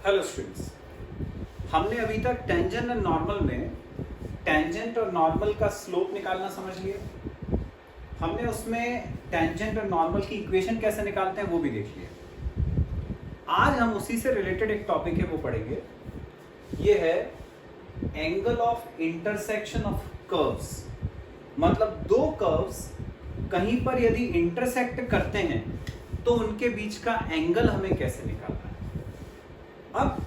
Hello students, हमने अभी तक टेंजेंट एंड नॉर्मल में टेंजेंट और नॉर्मल का स्लोप निकालना समझ लिया। हमने उसमें टेंजेंट और नॉर्मल की इक्वेशन कैसे निकालते हैं वो भी देख लिया। आज हम उसी से रिलेटेड एक टॉपिक है वो पढ़ेंगे। ये है angle of intersection of curves. मतलब दो कर्व्स कहीं पर यदि इंटरसेक्ट करते हैं तो उनके बीच का एंगल हमें कैसे निकालना है। अब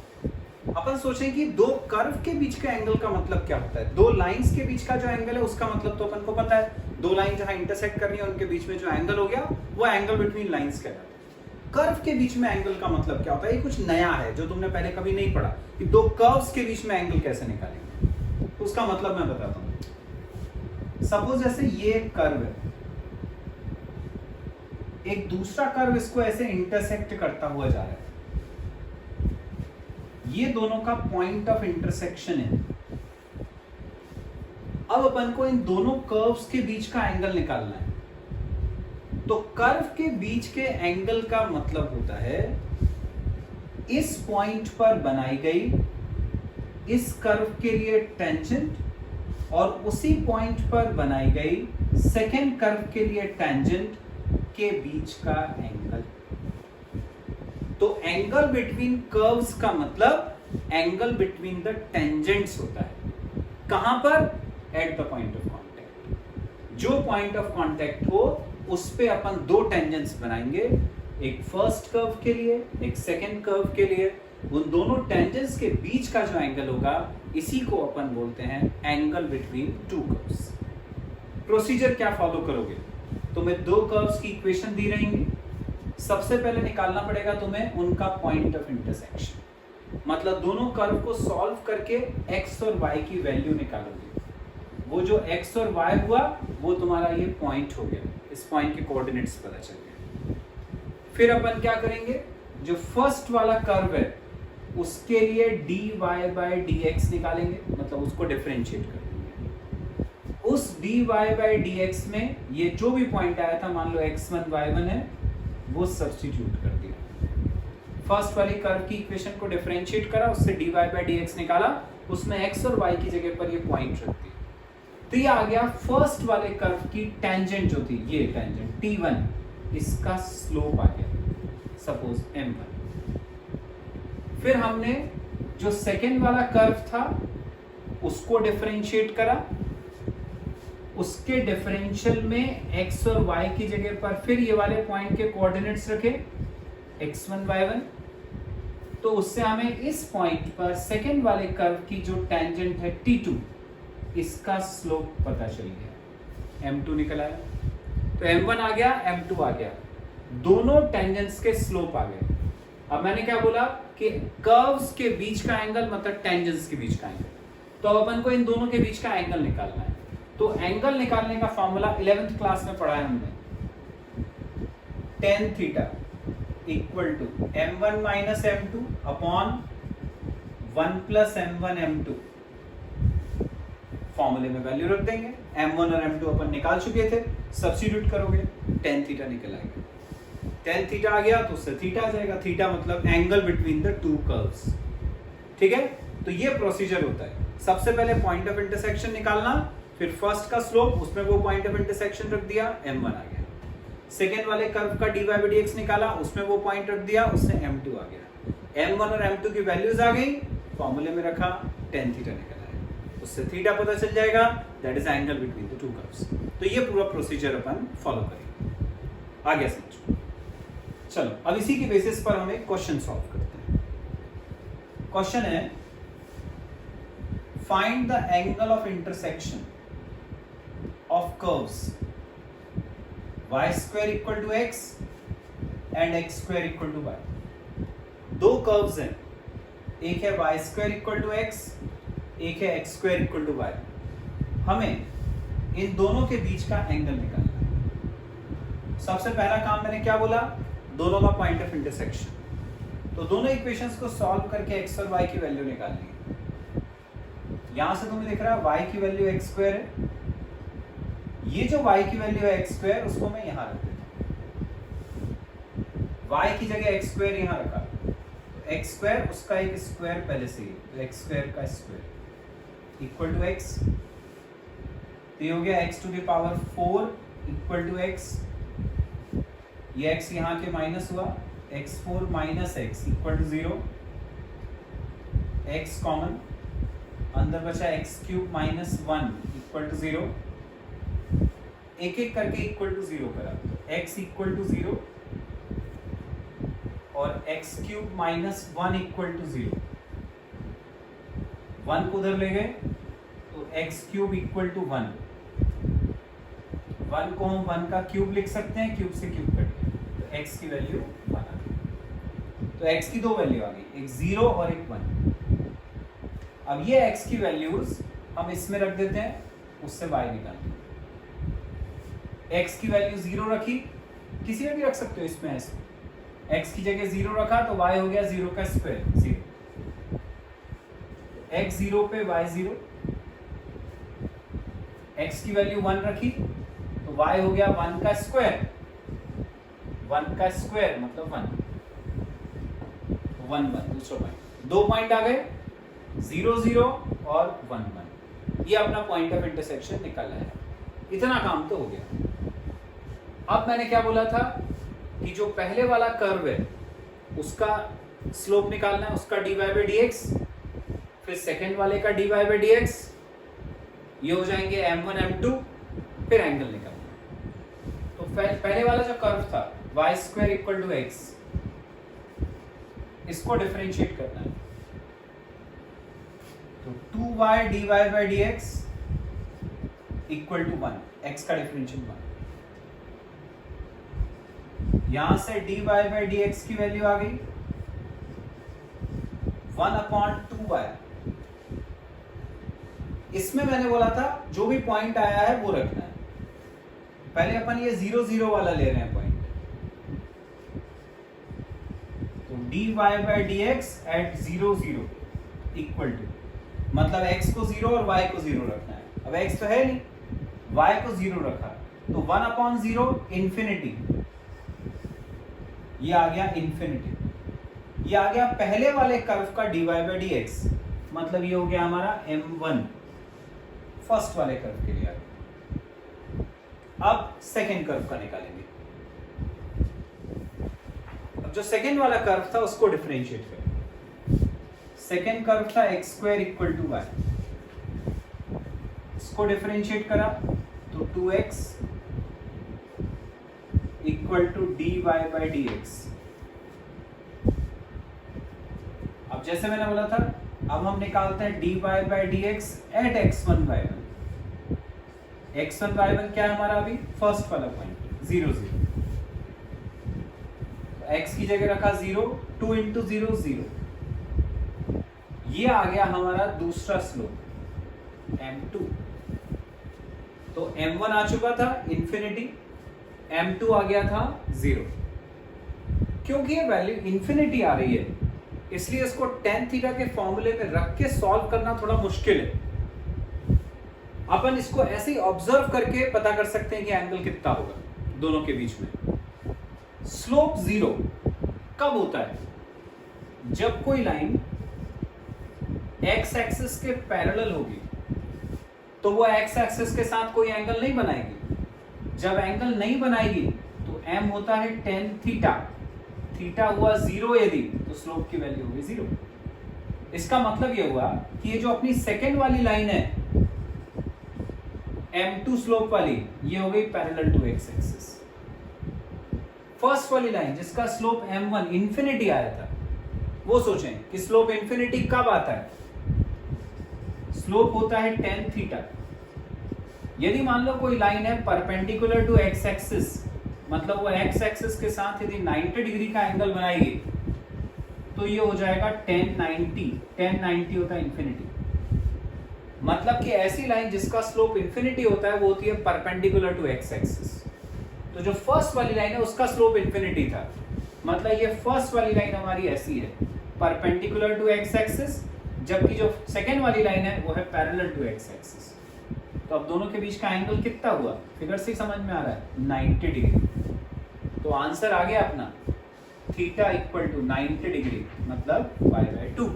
अपन सोचें कि दो कर्व के बीच का एंगल का मतलब क्या होता है। दो लाइंस के बीच का जो एंगल है उसका मतलब तो अपन को पता है। दो लाइन जहां इंटरसेक्ट कर रही है उनके बीच में जो एंगल हो गया वो एंगल बिटवीन लाइंस कहलाता है। कर्व के बीच में एंगल का मतलब क्या होता है, ये कुछ नया है जो तुमने पहले कभी नहीं पढ़ा कि दो कर्व्स के बीच में एंगल कैसे निकालेंगे। उसका मतलब मैं बताता हूं। सपोज जैसे ये एक कर्व है, एक दूसरा कर्व इसको ऐसे इंटरसेक्ट करता हुआ जा रहा है। ये दोनों का पॉइंट ऑफ इंटरसेक्शन है। अब अपन को इन दोनों कर्व्स के बीच का एंगल निकालना है। तो कर्व के बीच के एंगल का मतलब होता है इस पॉइंट पर बनाई गई इस कर्व के लिए टेंजेंट और उसी पॉइंट पर बनाई गई सेकेंड कर्व के लिए टेंजेंट के बीच का एंगल। तो एंगल बिटवीन कर्व्स का मतलब एंगल बिटवीन द टेंजेंट्स होता है। कहां पर? At the point of contact. जो पॉइंट ऑफ कांटेक्ट हो उस पे अपन दो टेंजेंट्स बनाएंगे, एक फर्स्ट कर्व के लिए एक सेकेंड कर्व के लिए। उन दोनों टेंजेंट्स के बीच का जो एंगल होगा इसी को अपन बोलते हैं angle between two curves. Procedure क्या फॉलो करोगे? तुम्हें दो कर्व्स की इक्वेशन दी रहेंगी। सबसे पहले निकालना पड़ेगा तुम्हें उनका पॉइंट ऑफ इंटरसेक्शन। मतलब दोनों कर्व को सॉल्व करके x और y की वैल्यू निकालोगे। वो जो x और y हुआ वो तुम्हारा ये पॉइंट हो गया। इस पॉइंट के कोऑर्डिनेट्स पता चल गए। फिर अपन क्या करेंगे, जो फर्स्ट वाला कर्व है उसके लिए dy by dx निकालेंगे, मतलब उसको डिफरेंशिएट कर देंगे। उस dy by dx में ये जो भी पॉइंट आया था, मान लो x1 y1 है, वो सब्स्टिट्यूट कर दिया। फर्स्ट वाली कर्व की इक्वेशन को डिफरेंशिएट करा, उससे dy by dx निकाला, उसमें x और y की जगह पर ये पॉइंट रख दिया। तो ये आ गया फर्स्ट वाले कर्व की टेंजेंट जो थी, ये टेंजेंट t1, इसका स्लोप आ गया सपोज m1। फिर हमने जो सेकेंड वाला कर्व था उसको डिफरेंशिएट करा, उसके डिफरेंशियल में x और y की जगह पर फिर ये वाले पॉइंट के कोऑर्डिनेट्स रखे x1 y1। तो उससे हमें इस पॉइंट पर सेकेंड वाले कर्व की जो टेंजेंट है t2, इसका स्लोप पता चल गया, m2 निकल आया। तो m1 आ गया, m2 आ गया, दोनों टेंजेंट्स के स्लोप आ गए। अब मैंने क्या बोला कि कर्व्स के बीच का एंगल मतलब टेंजेंट्स के बीच का एंगल। तो अब अपन को इन दोनों के बीच का एंगल निकालना है। तो एंगल निकालने का फॉर्मूला 11th क्लास में पढ़ा है हमने। tan theta equal to m1 minus m2 upon 1 plus m1 m2। फॉर्मूले में वैल्यू रख देंगे, m1 और m2 अपन निकाल चुके थे, सब्स्टिट्यूट करोगे tan थीटा निकल आएगा। tan थीटा आ गया तो उससे थीटा आ जाएगा। थीटा मतलब angle between the two curves. ठीक है, तो ये प्रोसीजर होता है। सबसे पहले पॉइंट ऑफ इंटरसेक्शन निकालना, फिर फर्स्ट का स्लोप, उसमें वो पॉइंट ऑफ इंटरसेक्शन रख दिया, m1 आ गया। सेकेंड वाले कर्व का dy by dx निकाला, उसमें वो पॉइंट रख दिया, उससे m2 आ गया। m1 और m2 की वैल्यूज आ गई, फॉर्मूले में रखा, tan थीटा निकल आया, उससे थीटा पता चल जाएगा, that is angle between the two curves. तो ये पूरा प्रोसीजर अपन फॉलो करेंगे। आ गया समझ? चलो अब इसी की बेसिस पर हम एक क्वेश्चन सॉल्व करते हैं। क्वेश्चन है find the angle of intersection of curves y square equal to x and x square equal to y। दो कर्व्स हैं, एक है y square equal to x, एक है x square equal to y। हमें इन दोनों के बीच का एंगल निकालना है। सबसे पहला काम मैंने क्या बोला, दोनों का पॉइंट ऑफ इंटरसेक्शन। तो दोनों इक्वेशंस को सॉल्व करके x और y की वैल्यू निकालनी है। यहां से तुम्हें दिख रहा है y की वैल्यू x स्क्वायर है, ये जो y की वैल्यू है x स्क्वायर, उसको मैं यहां रख देता हूं। y की जगह x स्क्वायर यहां रखा, तो एक्स स्क्वायर, उसका एक स्क्वायर पहले से ही, तो एक्स स्क्वायर का स्क्वायर इक्वल टू एक्स, तो ये हो गया x to the power 4 equal to x, ये एक्स यहाँ के माइनस हुआ, x4 minus x equal to 0, x common, अंदर बचा x cube minus 1 equal to 0, एक एक करके इक्वल टू 0 करा, तो x इक्वल टू 0 और x cube minus 1 equal to 0, 1 को उधर ले गए तो एक्स क्यूब इक्वल टू 1, 1 को हम 1 का क्यूब लिख सकते हैं, क्यूब से क्यूब कट गया, तो x की वैल्यू 1 आ गई। तो x की दो वैल्यू आ गई, एक 0 और एक 1। अब ये x की वैल्यूज हम इसमें रख देते हैं, उससे y निकालते हैं। x की वैल्यू 0 रखी, किसी में भी रख सकते हो इसमें, ऐसे x की जगह 0 रखा तो y हो गया 0 का स्क्वायर 0, x 0 पे y 0, x की वैल्यू 1 रखी तो y हो गया 1 का स्क्वायर, 1 का स्क्वायर मतलब 1, 1 1 दूसरा पॉइंट, दो पॉइंट आ गए 0 0 और 1 1, ये अपना पॉइंट ऑफ इंटरसेक्शन निकाला है। इतना काम तो हो गया। अब मैंने क्या बोला था कि जो पहले वाला कर्व है उसका स्लोप निकालना है, उसका dy by dx, फिर सेकेंड वाले का dy by dx, ये हो जाएंगे m1 m2, फिर एंगल निकालना है। तो पहले वाला जो कर्व था y square equal to x, इसको डिफरेंशिएट करना है, तो 2y dy by dx equal to 1, x का डिफरेंशियल 1, यहां से dy by dx की वैल्यू आ गई 1/2y। इसमें मैंने बोला था जो भी पॉइंट आया है वो रखना है, पहले अपन ये 0 0 वाला ले रहे हैं पॉइंट, तो dy by dx at 0 0 equal to, मतलब x को 0 और y को 0 रखना है। अब x तो है नहीं, y को 0 रखा, तो 1/0 इंफिनिटी, ये आ गया इंफिनिटी, ये आ गया पहले वाले कर्व का dy by dx, मतलब ये हो गया हमारा m1 फर्स्ट वाले कर्व के लिए। अब सेकेंड कर्व का निकालेंगे। अब जो सेकेंड वाला कर्व था उसको डिफरेंशिएट करें। सेकेंड कर्व था x square equal to y, इसको डिफरेंशिएट करा तो 2x equal to dy by dx। अब जैसे मैंने बोला था, अब हम निकालते हैं dy by dx eight x1 y1। x1 y1 क्या है हमारा अभी फर्स्ट वाला पॉइंट 0 0, x की जगह रखा 0, 2 इंटू 0 0, ये आ गया हमारा दूसरा स्लोप m2। तो m1 आ चुका था इंफिनिटी, m2 आ गया था 0। क्योंकि ये वैल्यू इंफिनिटी आ रही है इसलिए इसको tan थीटा के फॉर्मूले में रख के सॉल्व करना थोड़ा मुश्किल है। अपन इसको ऐसे ही ऑब्जर्व करके पता कर सकते हैं कि एंगल कितना होगा दोनों के बीच में। स्लोप 0 कब होता है? जब कोई लाइन x एक्सिस के पैरेलल होगी तो वो x एक्सिस के साथ कोई एंगल नहीं बनाएगी। जब एंगल नहीं बनाएगी तो m होता है tan थीटा, थीटा हुआ 0 यदि तो स्लोप की वैल्यू होगी 0। इसका मतलब ये हुआ कि ये जो अपनी सेकेंड वाली लाइन है m2 स्लोप वाली, ये हो गई parallel to x axis. First वाली लाइन जिसका स्लोप m1 इंफिनिटी आया था, वो सोचें कि स्लोप इंफिनिटी कब आता है? स्लोप होता है tan थीटा। यदि मान लो कोई लाइन है परपेंडिकुलर टू x एक्सिस, मतलब वो x एक्सिस के साथ यदि 90 डिग्री का एंगल बनाएगी तो ये हो जाएगा tan 90। tan 90 होता है इंफिनिटी, मतलब कि ऐसी लाइन जिसका स्लोप इंफिनिटी होता है वो होती है परपेंडिकुलर टू x एक्सिस। तो जो फर्स्ट वाली लाइन है उसका स्लोप इंफिनिटी था, मतलब ये फर्स्ट वाली लाइन हमारी ऐसी है परपेंडिकुलर टू x एक्सिस, जबकि जो सेकेंड वाली लाइन है वो है पैरेलल टू x एक्सिस। तो अब दोनों के बीच का एंगल कितना हुआ? फिगर से समझ में आ रहा है 90 डिग्री। तो आंसर आ गया अपना थीटा इक्वल टू 90 डिग्री मतलब y/2।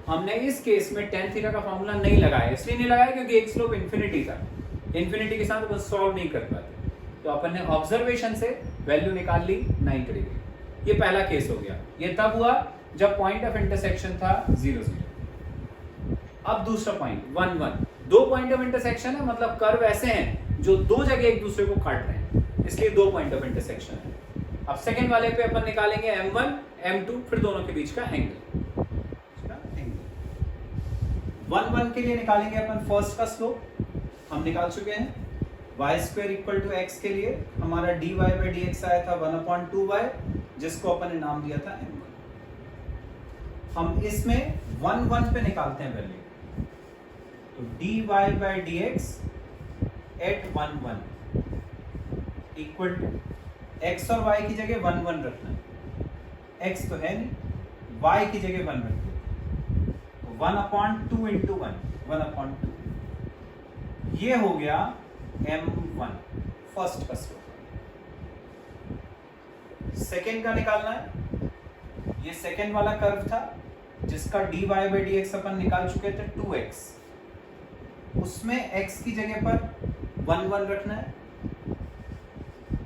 हमने इस केस में tan थीटा का फॉर्मूला नहीं लगाया, इसलिए नहीं लगाया क्योंकि एक स्लोप इन्फिनिटी था, इन्फिनिटी के साथ बस सॉल्व नहीं कर पाते, तो अपन ने ऑब्जर्वेशन से वैल्यू निकाल ली 90 डिग्री। ये पहला केस हो गया। ये तब हुआ जब पॉइंट ऑफ इंटरसेक्शन था 0 0। अब दूसरा पॉइंट 1 1। दो पॉइंट ऑफ इंटरसेक्शन है, मतलब कर्व ऐसे हैं जो दो जगह एक दूसरे को काट रहे हैं, इसलिए दो पॉइंट ऑफ इंटरसेक्शन है। अब सेकंड वाले पे अपन निकालेंगे m1 m2, फिर दोनों के बीच का एंगल। 1 1 के लिए निकालेंगे अपन फर्स्ट का स्लोप, हम निकाल चुके हैं। y² इक्वल टू x के लिए हमारा dy/dx आया था 1/2y, जिसको अपन ने नाम दिया था m1। हम इसमें 1 1 पे निकालते हैं वैल्यू, तो dy/dx at 1 1 equal to x और y की जगह 1 1 रखना है, x तो है नहीं, y की जगह 1 रखना है, 1/2 इंटू 1/2। ये हो गया m1 फर्स्ट का स्लोप। सेकेंड का निकालना है, ये सेकेंड वाला कर्व था जिसका dy/dx अपन निकाल चुके थे 2x, उसमें x की जगह पर 1 1 रखना है,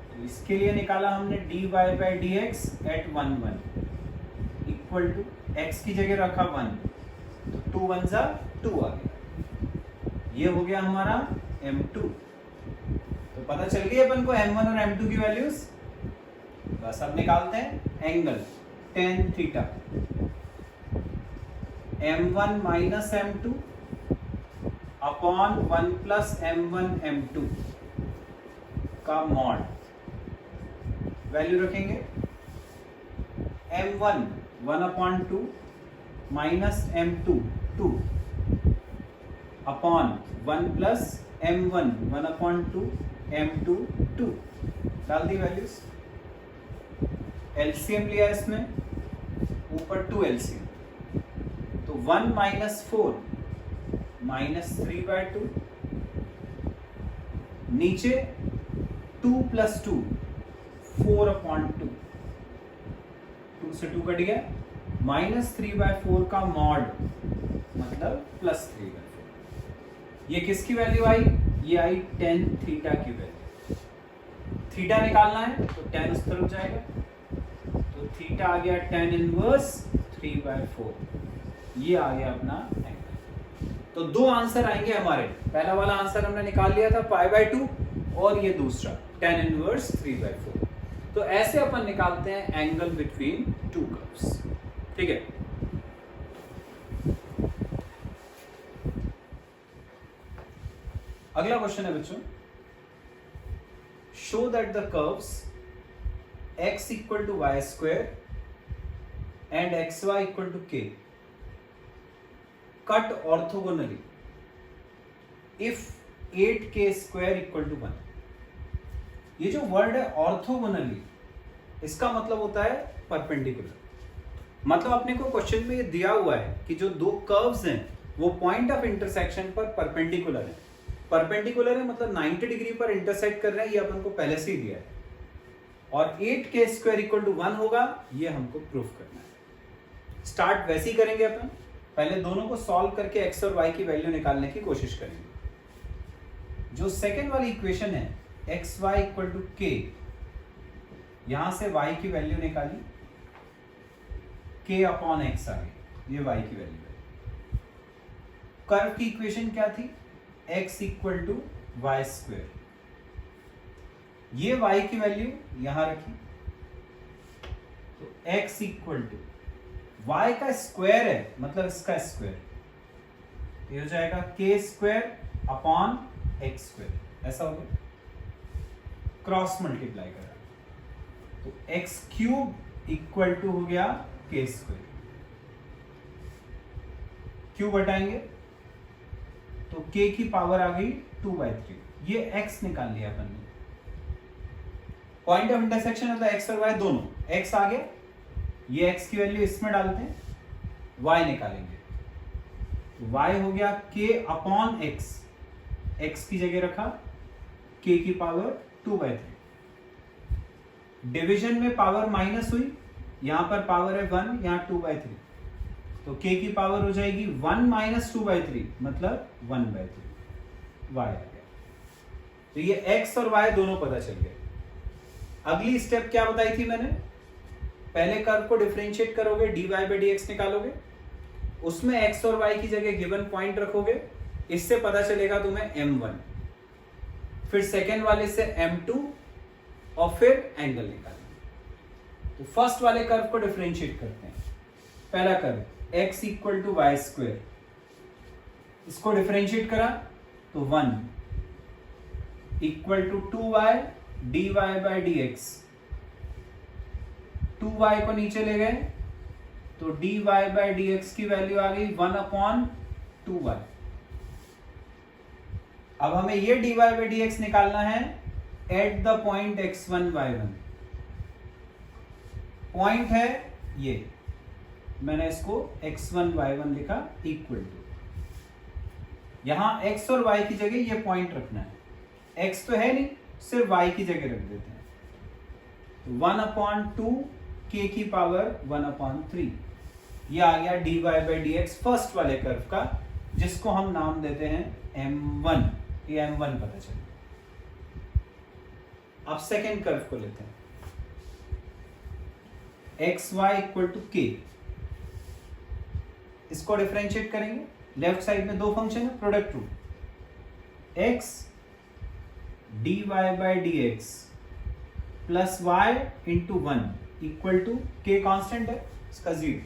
तो इसके लिए निकाला हमने dy/dx at 1 1 equal to x की जगह रखा 1, तो 2 1 जा 2 आ गया। ये हो गया हमारा m2। तो पता चल गई अपन को m1 और m2 की वैल्यूज। बस अब निकालते हैं angle tan theta, m1 minus m2 upon 1 plus m1 m2 का मॉड, वैल्यू रखेंगे m1 1/2 minus m2 2 upon 1 plus m1 1/2 m2 2, डाल दी वैल्यूज। एलसीएम लिया इसमें, ऊपर 2 एलसीएम, तो 1 माइनस 4 माइनस 3/2, नीचे 2 प्लस 2 4/2, 2 से 2 कट गया, -3/4 का मॉड मतलब +3/4। ये किसकी वैल्यू आई? ये आई tan थीटा की वैल्यू। थीटा निकालना है तो tan उस तरफ जाएगा, तो थीटा आ गया tan इनवर्स 3/4। ये आ गया अपना एंगल। तो दो आंसर आएंगे हमारे। पहला वाला आंसर हमने निकाल लिया था π/2, और ये दूसरा tan इनवर्स 3/4। तो ऐसे अपन निकालते हैं एंगल बिटवीन टू कर्व्स। ठीक है, अगला क्वेश्चन है बच्चों, show that the curves x equal to y square and xy equal to k cut orthogonally if 8k square equal to 1। ये जो वर्ड है ऑर्थोगोनली, इसका मतलब होता है परपेंडिकुलर। मतलब अपने को क्वेश्चन में ये दिया हुआ है कि जो दो कर्व्स हैं वो पॉइंट ऑफ इंटरसेक्शन पर परपेंडिकुलर है। परपेंडिकुलर है मतलब 90 डिग्री पर इंटरसेक्ट कर रहे हैं, ये अपन को पहले से ही दिया है। और 8k स्क्वायर इक्वल टू 1 होगा, ये हमको प्रूव करना है। स्टार्ट वैसे ही करेंगे अपन, पहले दोनों को सॉल्व करके x और y की वैल्यू निकालने की कोशिश करेंगे। जो सेकेंड वाली इक्वेशन है xy इक्वल टू k, यहां से y की वैल्यू निकाली, k अपॉन x आ गई, ये y की वैल्यू है। कर्व की इक्वेशन क्या थी? x equal to y square, ये y की वैल्यू यहां रखी, तो x इक्वल टू y का स्क्वायर है मतलब इसका स्क्वायर, ये हो जाएगा k square upon x square, ऐसा हो गया। क्रॉस मल्टीप्लाई करा तो x क्यूब इक्वल टू हो गया k स्क्वायर, क्यूब हटाएंगे तो k की पावर आ गई 2/3। ये x निकाल लिया अपन ने। पॉइंट ऑफ इंटरसेक्शन मतलब x और y दोनों, x आ गया, ये x की वैल्यू इसमें डालते हैं, y निकालेंगे तो y हो गया k अपॉन x, x की जगह रखा, k की पावर 2/3। डिवीजन में पावर माइनस हुई यहां पर पावर है 1, यहां 2/3, तो k की पावर हो जाएगी 1 माइनस 2/3 मतलब 1/3 y आ गया। तो ये x और y दोनों पता चल गए। अगली स्टेप क्या बताई थी मैंने, पहले कर्व को डिफरेंशिएट करोगे, dy by dx निकालोगे, उसमें x और y की जगह गिवन पॉइंट रखोगे, इससे पता चलेगा तुम्हें m1, फिर सेकेंड वाले से m2 और फिर एंगल निकालेंगे। तो फर्स्ट वाले कर्व को डिफरेंशिएट करते हैं। पहला curve x equal to y square, इसको डिफरेंशिएट करा तो 1 equal to 2y dy by dx, 2y को नीचे ले गए तो dy बाई dx की वैल्यू आ गई 1/2y। अब हमें ये dy बाई dx निकालना है at the point x1 y1। Point है ये, मैंने इसको x1 y1 लिखा इक्वल टू, यहां x और y की जगह ये पॉइंट रखना है, x तो है नहीं, सिर्फ y की जगह रख देते हैं। तो 1/2 k की पावर 1/3, ये आ गया dy बाई dx फर्स्ट वाले कर्व का, जिसको हम नाम देते हैं m1। ये m1 पता चल गया। अब सेकेंड कर्व को लेते हैं, xy इक्वल टू k, इसको डिफरेंशिएट करेंगे, लेफ्ट साइड में दो फंक्शन है, product rule, x dy by dx plus y into 1 equal to k constant है इसका 0।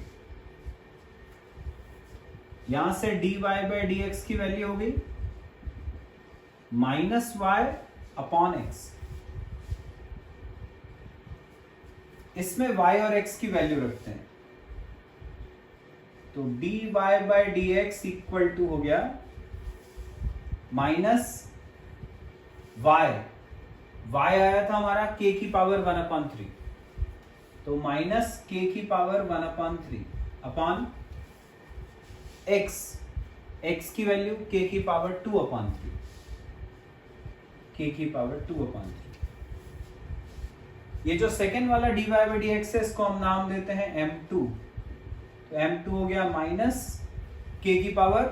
यहां से dy बाई dx की वैल्यू हो गई माइनस y अपॉन x, इसमें y और x की वैल्यू रखते हैं, तो dy by dx equal to हो गया माइनस y आया था हमारा k की पावर 1/3, तो माइनस k की पावर 1/3 अपॉन x की वैल्यू k की पावर 2/3, k की पावर 2/3। ये जो सेकेंड वाला dy बाई dx है, इसको हम नाम देते हैं m2, तो m2 हो गया माइनस k की पावर,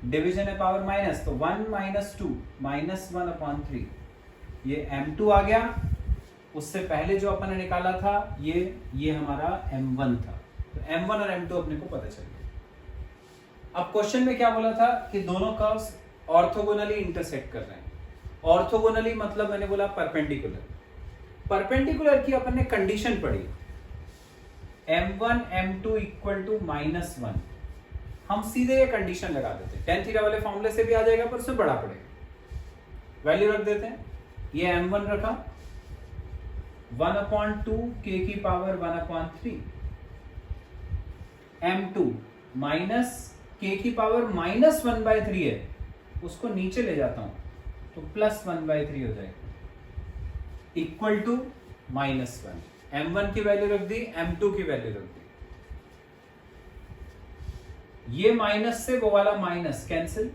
डिवीजन है पावर माइनस, तो 1 माइनस 2 माइनस 1/3, ये m2 आ गया। उससे पहले जो अपन ने निकाला था ये हमारा m1 था, तो m1 और m2 अपने को पता चल गया। अब क्वेश्चन में क्या बोला था कि दोनों कर्व्स ऑर्थोगोनली इंटरसेक्ट कर रहे हैं। ऑर्थोगोनली मतलब मैंने बोला परपेंडिकुलर, परपेंडिकुलर की अपन ने कंडीशन पढ़ी, m1 m2 इक्वल टू -1, हम सीधे ये कंडीशन लगा देते हैं, tan थीटा वाले फॉर्मूले से भी आ जाएगा पर उसमें बड़ा पड़ेगा। वैल्यू रख देते हैं, ये m1 रखा 1/2 k की पावर 1/3, m2 माइनस k की पावर -1/3 है, उसको नीचे ले जाता हूं तो +1/3 हो जाएगा, इक्वल टू -1। m1 की वैल्यू रख दी, m2 की वैल्यू रख दी, ये माइनस से वो वाला माइनस कैंसिल,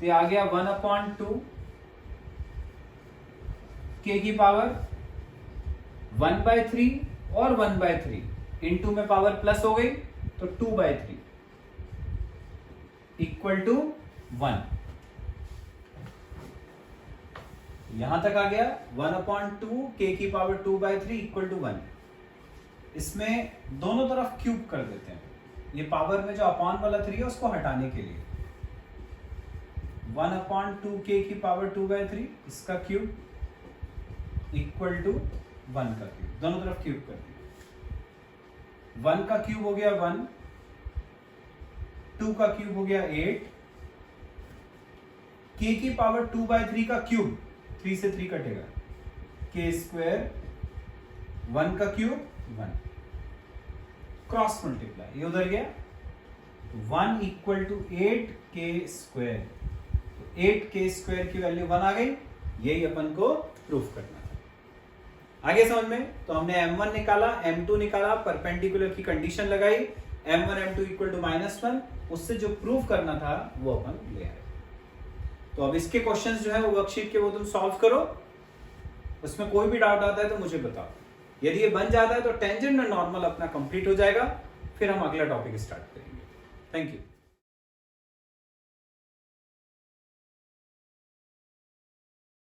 तो आ गया 1/2 k की पावर 1/3 और 1/3 इनटू में पावर प्लस हो गई तो 2/3 इक्वल टू 1। यहां तक आ गया 1/2 k की पावर 2/3 इक्वल टू 1। इसमें दोनों तरफ क्यूब कर देते हैं, ये पावर में जो अपॉन वाला 3 है उसको हटाने के लिए 1/2 k की पावर 2/3 इसका क्यूब इक्वल टू 1 का क्यूब, दोनों तरफ क्यूब कर दिया। 1 का क्यूब हो गया 1, 2 का क्यूब हो गया 8, k की पावर 2/3 का क्यूब, 3 से 3 कटेगा, k स्क्वायर, 1 का क्यूब 1, क्रॉस मल्टीप्लाई, ये उधर गया, 1 equal to 8k square, 8k square की वैल्यू 1 आ गई, यही अपन को प्रूफ करना था। आगे समझ में, तो हमने m1 निकाला, m2 निकाला, परपेंडिकुलर की कंडीशन लगाई, m1 m2 इक्वल टू -1, उससे जो प्रूफ करना था वो अपन ले आए। तो अब इसके क्वेश्चंस जो है वो वर्कशीट के वो तुम सॉल्व करो, उसमें कोई भी डाउट आता है तो मुझे बताओ। यदि ये बन जाता है तो टेंजेंट और नॉर्मल अपना कंप्लीट हो जाएगा, फिर हम अगला टॉपिक स्टार्ट करेंगे। Thank you.